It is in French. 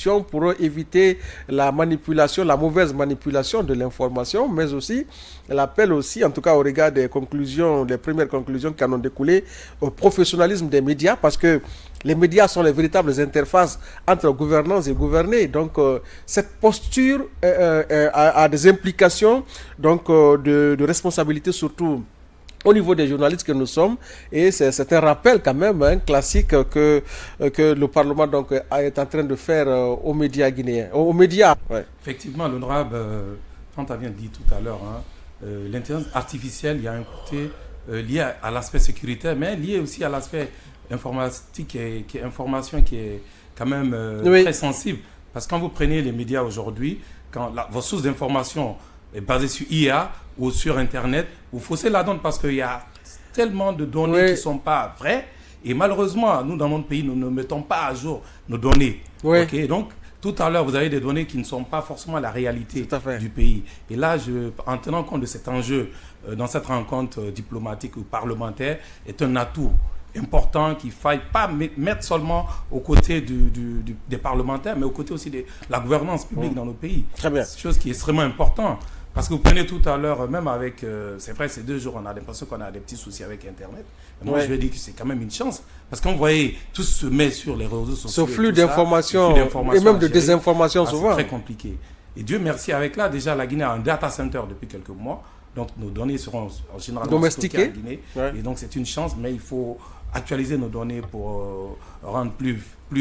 dispositions pour éviter la manipulation, la mauvaise manipulation de l'information, mais aussi l'appel aussi, en tout cas au regard des conclusions, des premières conclusions qui en ont découlé, au professionnalisme des médias, parce que les médias sont les véritables interfaces entre gouvernance et gouvernés. Donc, cette posture a des implications donc, de responsabilité surtout au niveau des journalistes que nous sommes, et c'est un rappel quand même classique que le Parlement donc est en train de faire aux médias guinéens, aux médias. Ouais. Effectivement, l'honorable Fanta vient de dire tout à l'heure, l'intelligence artificielle, il y a un côté lié à l'aspect sécuritaire, mais lié aussi à l'aspect informatique information qui est quand même très sensible. Parce que quand vous prenez les médias aujourd'hui, quand vos sources d'information est basée sur IA ou sur Internet, vous faussez la donne parce qu'il y a tellement de données qui ne sont pas vraies. Et malheureusement, nous, dans notre pays, nous ne mettons pas à jour nos données. Okay? Donc, tout à l'heure, vous avez des données qui ne sont pas forcément la réalité du pays. Et là, en tenant compte de cet enjeu dans cette rencontre diplomatique ou parlementaire, est un atout important qu'il ne faille pas mettre seulement aux côtés des parlementaires, mais aux côtés aussi de la gouvernance publique dans nos pays. Très bien. C'est chose qui est extrêmement importante. Parce que vous prenez tout à l'heure, même avec, c'est vrai, ces 2 jours, on a l'impression qu'on a des petits soucis avec Internet. Mais moi, je vais dire que c'est quand même une chance. Parce qu'on voyait, tout se met sur les réseaux sociaux. Ce flux d'informations et même de désinformation souvent. C'est très compliqué. Et Dieu merci, avec là, déjà, la Guinée a un data center depuis quelques mois. Donc, nos données seront en général domestiquées à la Guinée. Et donc, c'est une chance, mais il faut actualiser nos données pour rendre plus